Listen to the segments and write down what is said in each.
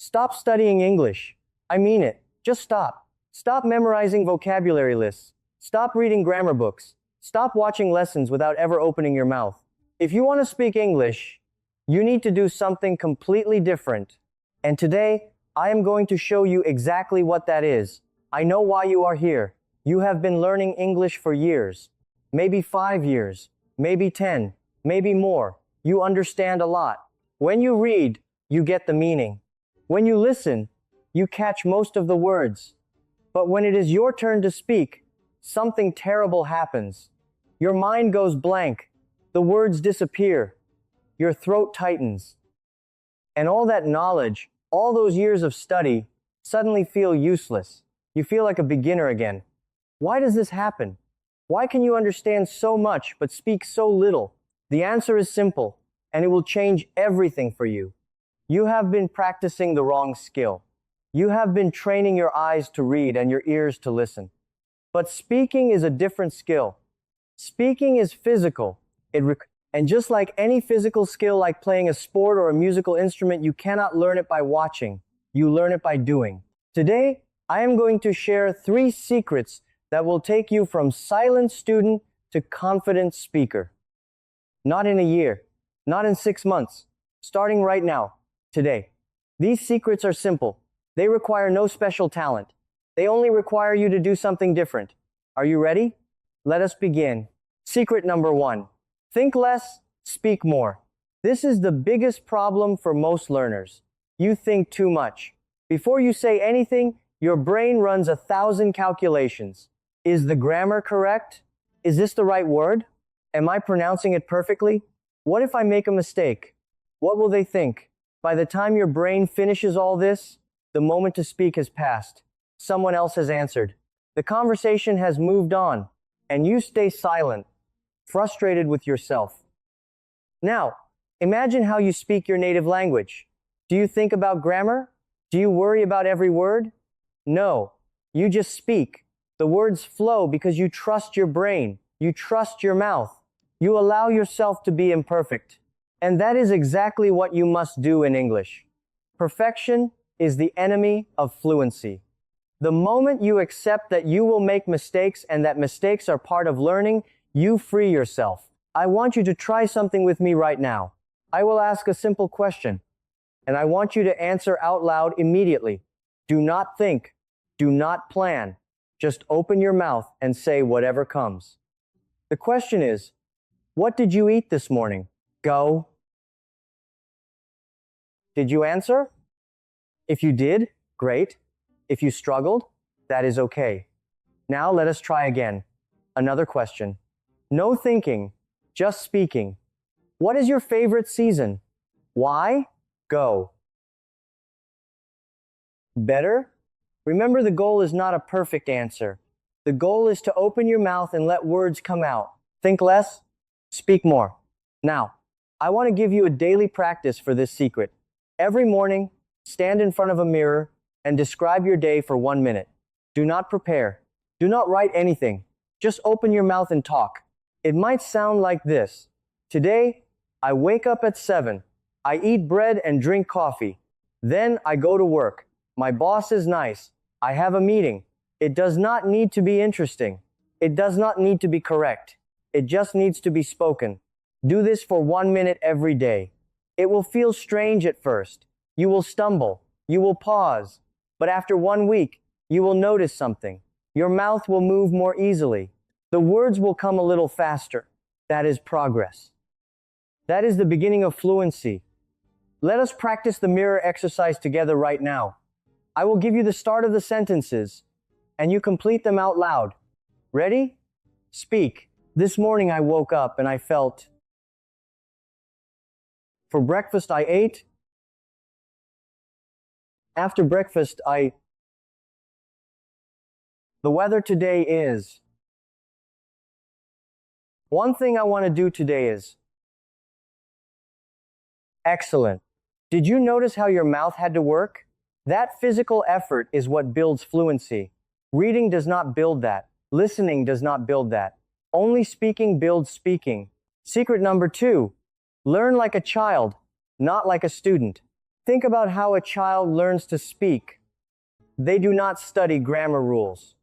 Stop studying English. I mean it. Just stop. Stop memorizing vocabulary lists. Stop reading grammar books. Stop watching lessons without ever opening your mouth. If you want to speak English, you need to do something completely different. And today, I am going to show you exactly what that is. I know why you are here. You have been learning English for years. Maybe 5 years. Maybe 10. Maybe more. You understand a lot. When you read, you get the meaning. When you listen, you catch most of the words. But when it is your turn to speak, something terrible happens. Your mind goes blank. The words disappear. Your throat tightens. And all that knowledge, all those years of study, suddenly feel useless. You feel like a beginner again. Why does this happen? Why can you understand so much but speak so little? The answer is simple, and it will change everything for you. You have been practicing the wrong skill. You have been training your eyes to read and your ears to listen. But speaking is a different skill. Speaking is physical. And just like any physical skill like playing a sport or a musical instrument, you cannot learn it by watching. You learn it by doing. Today, I am going to share 3 secrets that will take you from silent student to confident speaker. Not in a year, not in 6 months, starting right now, today. These secrets are simple. They require no special talent. They only require you to do something different. Are you ready? Let us begin. Secret number 1. Think less, speak more. This is the biggest problem for most learners. You think too much. Before you say anything, your brain runs 1,000 calculations. Is the grammar correct? Is this the right word? Am I pronouncing it perfectly? What if I make a mistake? What will they think? By the time your brain finishes all this, the moment to speak has passed. Someone else has answered. The conversation has moved on, and you stay silent, frustrated with yourself. Now, imagine how you speak your native language. Do you think about grammar? Do you worry about every word? No, you just speak. The words flow because you trust your brain. You trust your mouth. You allow yourself to be imperfect. And that is exactly what you must do in English. Perfection is the enemy of fluency. The moment you accept that you will make mistakes and that mistakes are part of learning, you free yourself. I want you to try something with me right now. I will ask a simple question, and I want you to answer out loud immediately. Do not think. Do not plan. Just open your mouth and say whatever comes. The question is, what did you eat this morning? Go. Did you answer? If you did, great. If you struggled, that is okay. Now let us try again. Another question. No thinking, just speaking. What is your favorite season? Why? Go. Better? Remember, the goal is not a perfect answer. The goal is to open your mouth and let words come out. Think less, speak more. Now, I want to give you a daily practice for this secret. Every morning, stand in front of a mirror and describe your day for 1 minute. Do not prepare. Do not write anything. Just open your mouth and talk. It might sound like this. Today, I wake up at 7. I eat bread and drink coffee. Then I go to work. My boss is nice. I have a meeting. It does not need to be interesting. It does not need to be correct. It just needs to be spoken. Do this for 1 minute every day. It will feel strange at first. You will stumble. You will pause. But after 1 week, you will notice something. Your mouth will move more easily. The words will come a little faster. That is progress. That is the beginning of fluency. Let us practice the mirror exercise together right now. I will give you the start of the sentences, and you complete them out loud. Ready? Speak. This morning I woke up and I felt. For breakfast I ate. After breakfast I. The weather today is. One thing I want to do today is. Excellent. Did you notice how your mouth had to work? That physical effort is what builds fluency. Reading does not build that. Listening does not build that. Only speaking builds speaking. Secret number 2. Learn like a child, not like a student. Think about how a child learns to speak. They do not study grammar rules.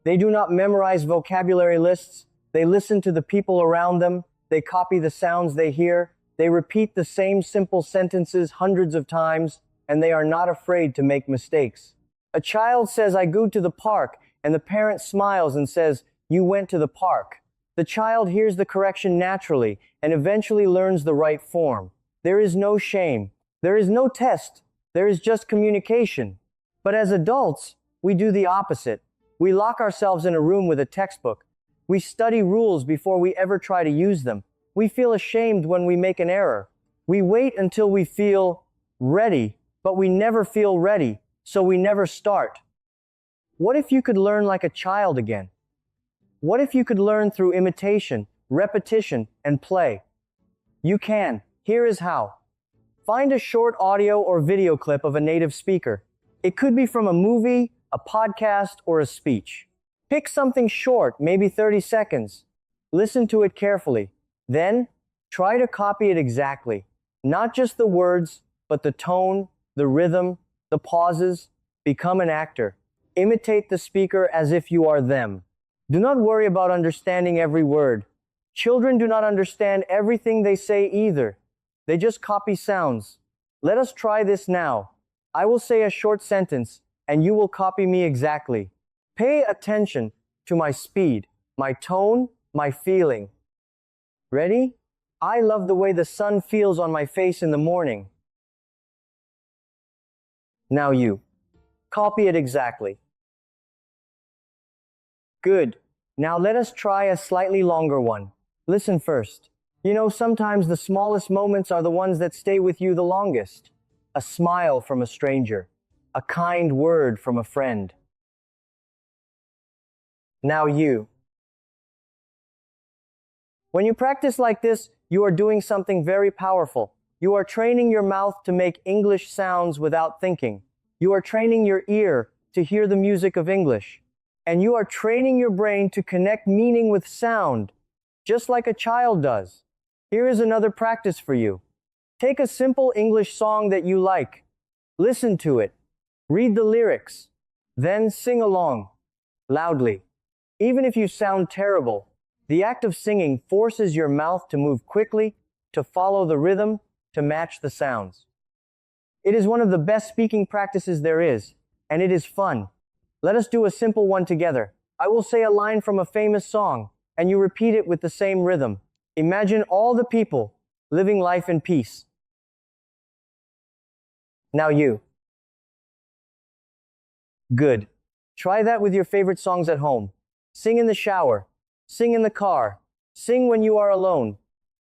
They do not memorize vocabulary lists. They listen to the people around them. They copy the sounds they hear. They repeat the same simple sentences hundreds of times, and they are not afraid to make mistakes. A child says, "I go to the park," and the parent smiles and says, "You went to the park." The child hears the correction naturally and eventually learns the right form. There is no shame. There is no test. There is just communication. But as adults, we do the opposite. We lock ourselves in a room with a textbook. We study rules before we ever try to use them. We feel ashamed when we make an error. We wait until we feel ready, but we never feel ready, so we never start. What if you could learn like a child again? What if you could learn through imitation, repetition, and play? You can. Here is how. Find a short audio or video clip of a native speaker. It could be from a movie, a podcast, or a speech. Pick something short, maybe 30 seconds. Listen to it carefully. Then, try to copy it exactly. Not just the words, but the tone, the rhythm, the pauses. Become an actor. Imitate the speaker as if you are them. Do not worry about understanding every word. Children do not understand everything they say either. They just copy sounds. Let us try this now. I will say a short sentence, and you will copy me exactly. Pay attention to my speed, my tone, my feeling. Ready? I love the way the sun feels on my face in the morning. Now you. Copy it exactly. Good. Now let us try a slightly longer one. Listen first. You know, sometimes the smallest moments are the ones that stay with you the longest. A smile from a stranger. A kind word from a friend. Now you. When you practice like this, you are doing something very powerful. You are training your mouth to make English sounds without thinking. You are training your ear to hear the music of English. And you are training your brain to connect meaning with sound, just like a child does. Here is another practice for you. Take a simple English song that you like. Listen to it. Read the lyrics. Then sing along, loudly. Even if you sound terrible, the act of singing forces your mouth to move quickly, to follow the rhythm, to match the sounds. It is one of the best speaking practices there is, and it is fun. Let us do a simple one together. I will say a line from a famous song, and you repeat it with the same rhythm. Imagine all the people living life in peace. Now you. Good. Try that with your favorite songs at home. Sing in the shower. Sing in the car. Sing when you are alone.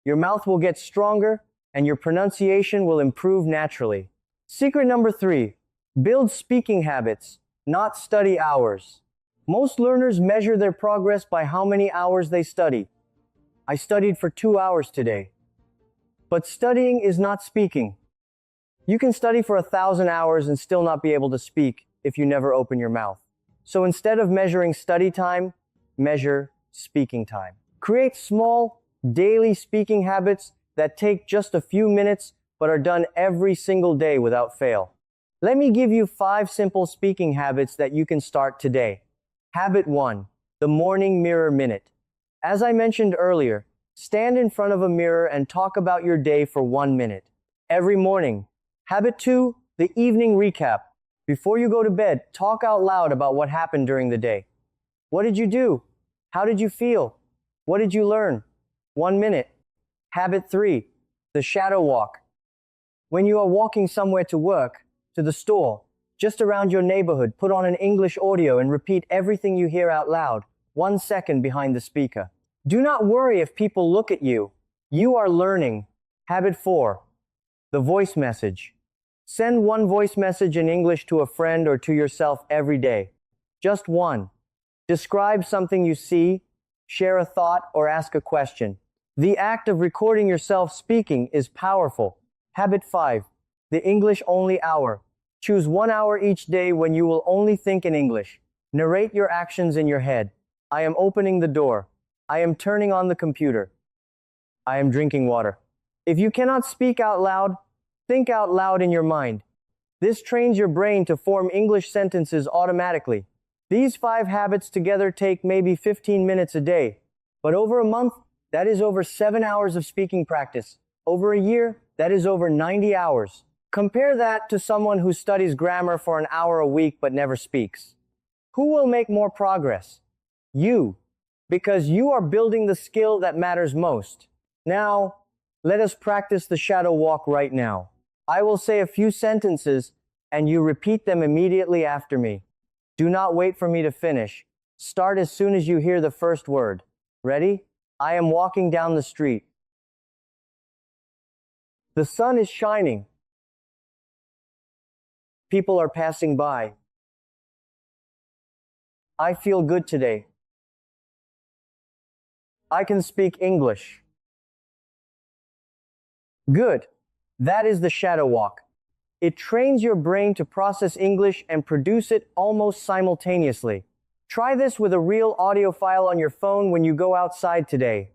Your mouth will get stronger, and your pronunciation will improve naturally. Secret number 3. Build speaking habits, not study hours. Most learners measure their progress by how many hours they study. I studied for 2 hours today. But studying is not speaking. You can study for 1,000 hours and still not be able to speak if you never open your mouth. So instead of measuring study time, measure speaking time. Create small, daily speaking habits that take just a few minutes but are done every single day without fail. Let me give you 5 simple speaking habits that you can start today. Habit 1. The morning mirror minute. As I mentioned earlier, stand in front of a mirror and talk about your day for 1 minute. Every morning. Habit 2. The evening recap. Before you go to bed, talk out loud about what happened during the day. What did you do? How did you feel? What did you learn? 1 minute. Habit 3. The shadow walk. When you are walking somewhere to work, to the store, just around your neighborhood, put on an English audio and repeat everything you hear out loud, 1 second behind the speaker. Do not worry if people look at you. You are learning. Habit 4. The voice message. Send 1 voice message in English to a friend or to yourself every day. Just 1. Describe something you see, share a thought, or ask a question. The act of recording yourself speaking is powerful. Habit 5. The English-only hour. Choose 1 hour each day when you will only think in English. Narrate your actions in your head. I am opening the door. I am turning on the computer. I am drinking water. If you cannot speak out loud, Think out loud in your mind. This trains your brain to form English sentences automatically. These 5 habits together take maybe 15 minutes a day, but over a month, that is over 7 hours of speaking practice. Over a year, that is over 90 hours. Compare that to someone who studies grammar for an hour a week but never speaks. Who will make more progress? You, because you are building the skill that matters most. Now, let us practice the shadow walk right now. I will say a few sentences and you repeat them immediately after me. Do not wait for me to finish. Start as soon as you hear the first word. Ready? I am walking down the street. The sun is shining. People are passing by. I feel good today. I can speak English. Good. That is the shadow walk. It trains your brain to process English and produce it almost simultaneously. Try this with a real audio file on your phone when you go outside today.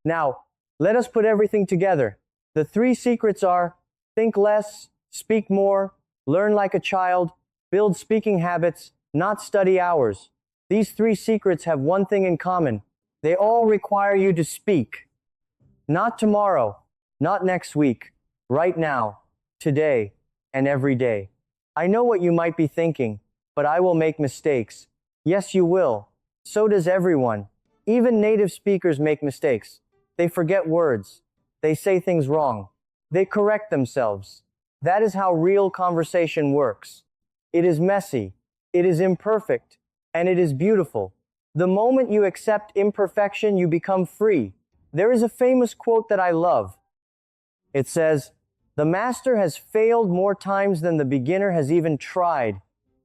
Now, let us put everything together. The 3 secrets are: think less, speak more, learn like a child, build speaking habits, not study hours. These 3 secrets have one thing in common. They all require you to speak. Not tomorrow, not next week, right now, today, and every day. I know what you might be thinking, but I will make mistakes. Yes, you will. So does everyone. Even native speakers make mistakes. They forget words. They say things wrong. They correct themselves. That is how real conversation works. It is messy. It is imperfect. And it is beautiful. The moment you accept imperfection, you become free. There is a famous quote that I love. It says, "The master has failed more times than the beginner has even tried."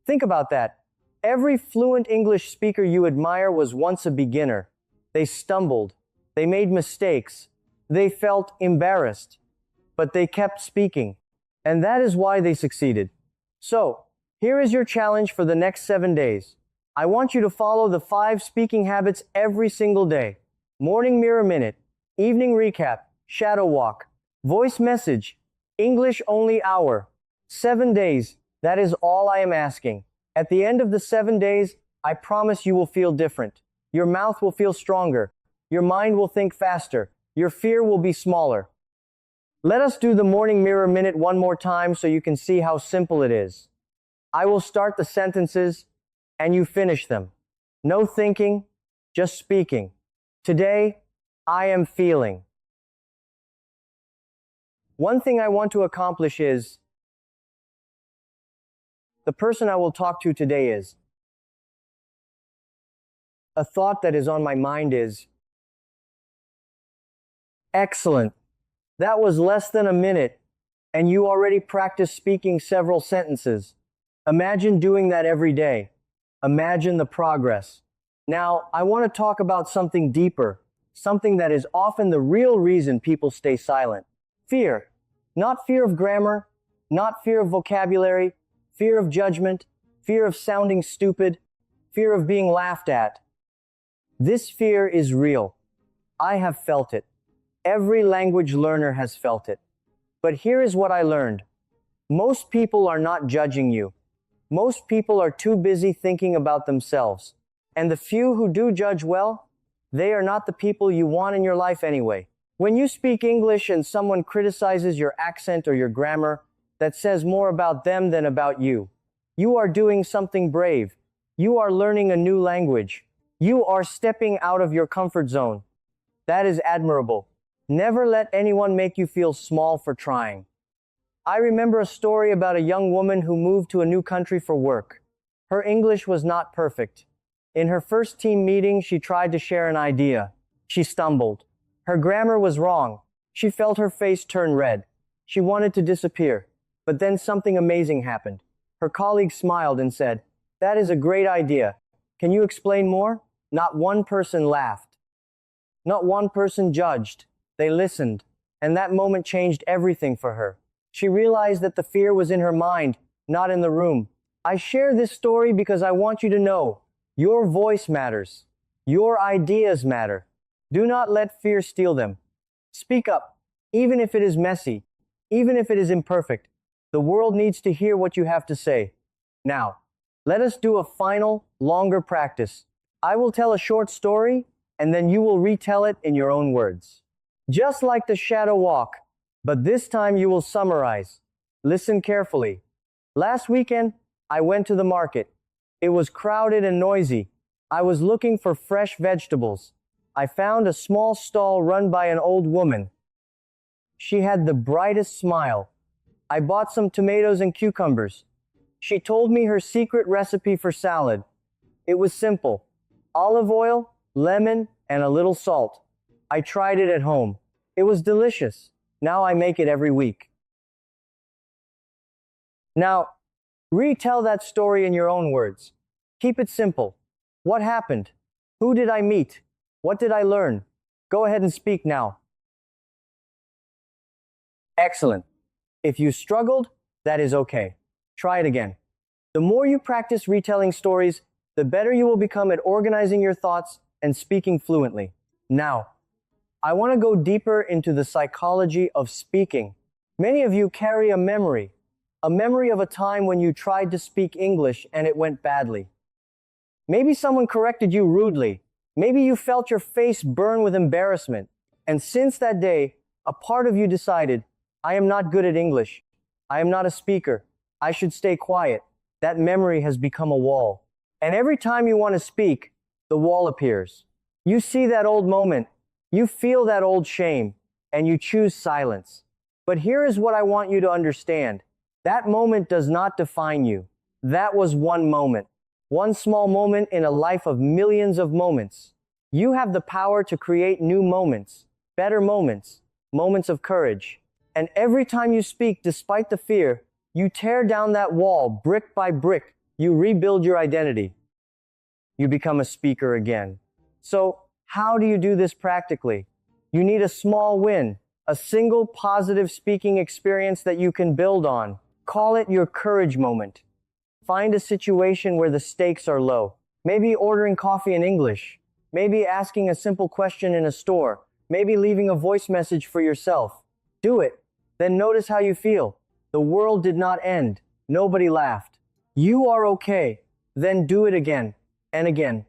Think about that. Every fluent English speaker you admire was once a beginner. They stumbled. They made mistakes. They felt embarrassed. But they kept speaking. And that is why they succeeded. So, here is your challenge for the next 7 days. I want you to follow the 5 speaking habits every single day. Morning mirror minute, evening recap, shadow walk, voice message, English only hour. 7 days, that is all I am asking. At the end of the 7 days, I promise you will feel different. Your mouth will feel stronger. Your mind will think faster. Your fear will be smaller. Let us do the morning mirror minute one more time so you can see how simple it is. I will start the sentences and you finish them. No thinking, just speaking. Today, I am feeling. One thing I want to accomplish is, the person I will talk to today is. A thought that is on my mind is. Excellent. That was less than a minute, and you already practiced speaking several sentences. Imagine doing that every day. Imagine the progress. Now, I want to talk about something deeper, something that is often the real reason people stay silent. Fear. Not fear of grammar, not fear of vocabulary, fear of judgment, fear of sounding stupid, fear of being laughed at. This fear is real. I have felt it. Every language learner has felt it. But here is what I learned. Most people are not judging you. Most people are too busy thinking about themselves. And the few who do judge well, they are not the people you want in your life anyway. When you speak English and someone criticizes your accent or your grammar, that says more about them than about you. You are doing something brave. You are learning a new language. You are stepping out of your comfort zone. That is admirable. Never let anyone make you feel small for trying. I remember a story about a young woman who moved to a new country for work. Her English was not perfect. In her first team meeting, she tried to share an idea. She stumbled. Her grammar was wrong. She felt her face turn red. She wanted to disappear. But then something amazing happened. Her colleague smiled and said, "That is a great idea. Can you explain more?" Not one person laughed. Not one person judged. They listened. And that moment changed everything for her. She realized that the fear was in her mind, not in the room. I share this story because I want you to know, your voice matters. Your ideas matter. Do not let fear steal them. Speak up, even if it is messy. even if it is imperfect. The world needs to hear what you have to say. Now, let us do a final, longer practice. I will tell a short story, and then you will retell it in your own words. Just like the shadow walk, but this time you will summarize. Listen carefully. Last weekend, I went to the market. It was crowded and noisy. I was looking for fresh vegetables. I found a small stall run by an old woman. She had the brightest smile. I bought some tomatoes and cucumbers. She told me her secret recipe for salad. It was simple: olive oil, lemon, and a little salt. I tried it at home. It was delicious. Now I make it every week. Now, retell that story in your own words. Keep it simple. What happened? Who did I meet? What did I learn? Go ahead and speak now. Excellent. If you struggled, that is okay. Try it again. The more you practice retelling stories, the better you will become at organizing your thoughts and speaking fluently. Now, I want to go deeper into the psychology of speaking. Many of you carry a memory of a time when you tried to speak English and it went badly. Maybe someone corrected you rudely. Maybe you felt your face burn with embarrassment. And since that day, a part of you decided, I am not good at English. I am not a speaker. I should stay quiet. That memory has become a wall. And every time you want to speak, the wall appears. You see that old moment. You feel that old shame, and you choose silence. But here is what I want you to understand. That moment does not define you. That was one moment. One small moment in a life of millions of moments. You have the power to create new moments, better moments, moments of courage. And every time you speak despite the fear, you tear down that wall brick by brick. You rebuild your identity. You become a speaker again. So, how do you do this practically? You need a small win, a single positive speaking experience that you can build on. Call it your courage moment. Find a situation where the stakes are low. Maybe ordering coffee in English. Maybe asking a simple question in a store. Maybe leaving a voice message for yourself. Do it. Then notice how you feel. The world did not end. Nobody laughed. You are okay. Then do it again and again.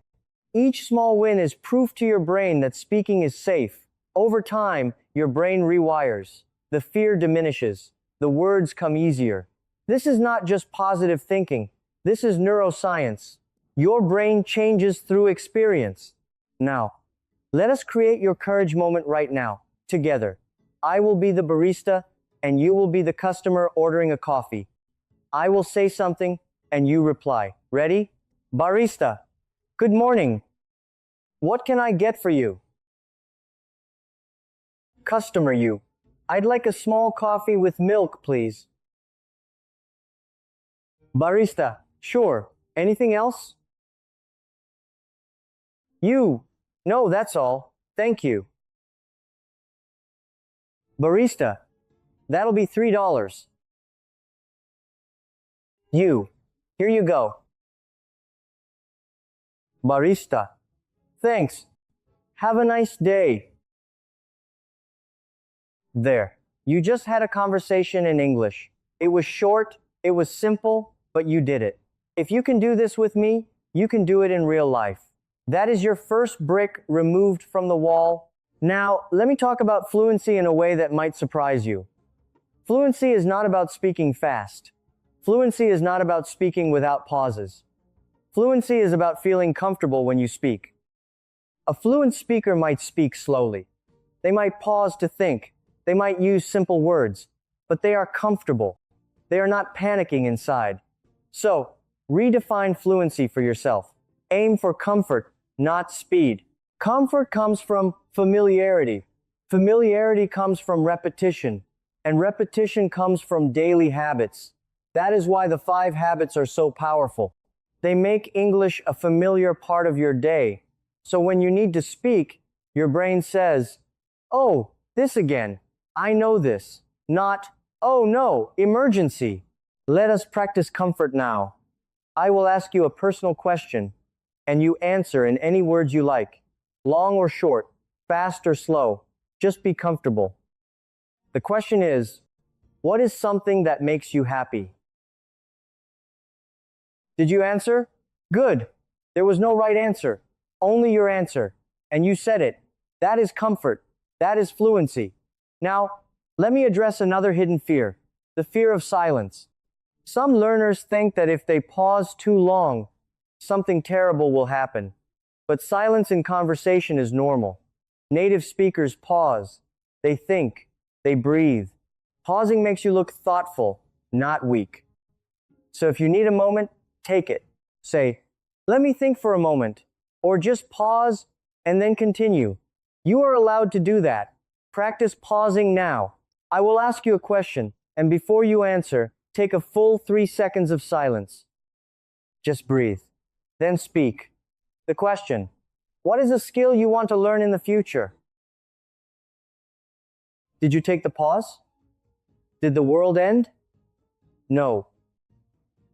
Each small win is proof to your brain that speaking is safe. Over time, your brain rewires. The fear diminishes. The words come easier. This is not just positive thinking. This is neuroscience. Your brain changes through experience. Now, let us create your courage moment right now, together. I will be the barista, and you will be the customer ordering a coffee. I will say something, and you reply. Ready? Barista. Good morning. What can I get for you? Customer you. I'd like a small coffee with milk, please. Barista. Sure. Anything else? You. No, that's all. Thank you. Barista. That'll be $3. You. Here you go. Barista. Thanks. Have a nice day. There. You just had a conversation in English. It was short, it was simple, but you did it. If you can do this with me, you can do it in real life. That is your first brick removed from the wall. Now, let me talk about fluency in a way that might surprise you. Fluency is not about speaking fast. Fluency is not about speaking without pauses. Fluency is about feeling comfortable when you speak. A fluent speaker might speak slowly. They might pause to think. They might use simple words, but they are comfortable. They are not panicking inside. So, redefine fluency for yourself. Aim for comfort, not speed. Comfort comes from familiarity. Familiarity comes from repetition. And repetition comes from daily habits. That is why the 5 habits are so powerful. They make English a familiar part of your day. So when you need to speak, your brain says, oh, this again. I know this. Not, oh no, emergency. Let us practice comfort now. I will ask you a personal question, and you answer in any words you like. Long or short, fast or slow. Just be comfortable. The question is, What is something that makes you happy? Did you answer? Good. There was no right answer. Only your answer. And you said it. That is comfort. That is fluency. Now, let me address another hidden fear, the fear of silence. Some learners think that if they pause too long, something terrible will happen. But silence in conversation is normal. Native speakers pause. They think. They breathe. Pausing makes you look thoughtful, not weak. So if you need a moment, take it. Say, "Let me think for a moment," or just pause and then continue. You are allowed to do that. Practice pausing now. I will ask you a question, and before you answer, take a full 3 seconds of silence. Just breathe. Then speak. The question: what is a skill you want to learn in the future? Did you take the pause? Did the world end? No.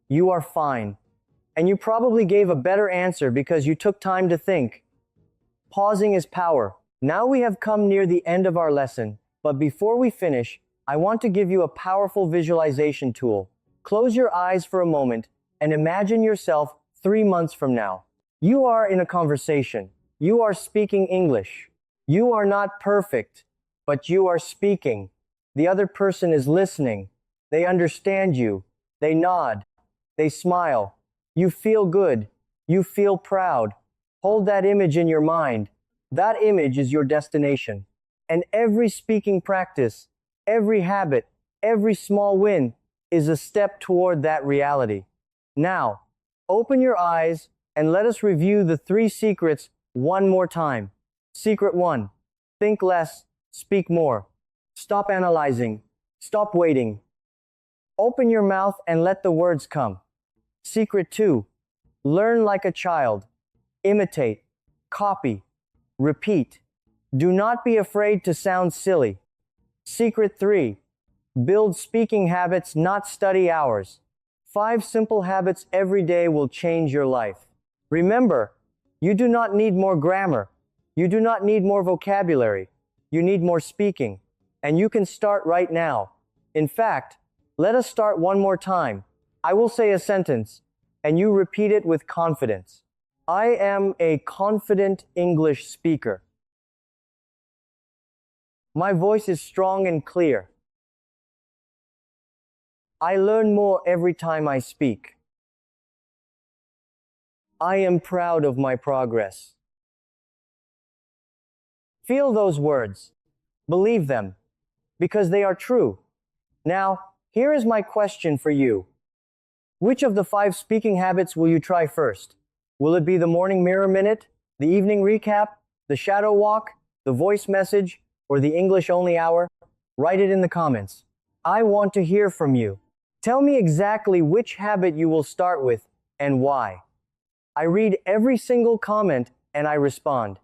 You are fine. And you probably gave a better answer because you took time to think. Pausing is power. Now we have come near the end of our lesson, but before we finish, I want to give you a powerful visualization tool. Close your eyes for a moment and imagine yourself 3 months from now. You are in a conversation. You are speaking English. You are not perfect, but you are speaking. The other person is listening. They understand you. They nod. They smile. You feel good. You feel proud. Hold that image in your mind. That image is your destination. And every speaking practice, every habit, every small win is a step toward that reality. Now, open your eyes and let us review the 3 secrets one more time. Secret 1. Think less, speak more. Stop analyzing. Stop waiting. Open your mouth and let the words come. Secret 2. Learn like a child. Imitate. Copy. Repeat. Do not be afraid to sound silly. Secret 3. Build speaking habits, not study hours. 5 simple habits every day will change your life. Remember, you do not need more grammar. You do not need more vocabulary. You need more speaking. And you can start right now. In fact, let us start one more time. I will say a sentence, and you repeat it with confidence. I am a confident English speaker. My voice is strong and clear. I learn more every time I speak. I am proud of my progress. Feel those words. Believe them, because they are true. Now, here is my question for you. Which of the 5 speaking habits will you try first? Will it be the morning mirror minute, the evening recap, the shadow walk, the voice message, or the English-only hour? Write it in the comments. I want to hear from you. Tell me exactly which habit you will start with and why. I read every single comment and I respond.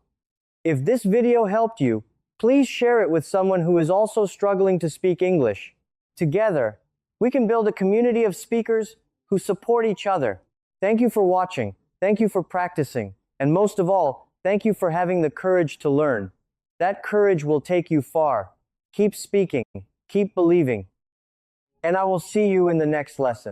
If this video helped you, please share it with someone who is also struggling to speak English. Together, we can build a community of speakers who support each other. Thank you for watching. Thank you for practicing. And most of all, thank you for having the courage to learn. That courage will take you far. Keep speaking. Keep believing. And I will see you in the next lesson.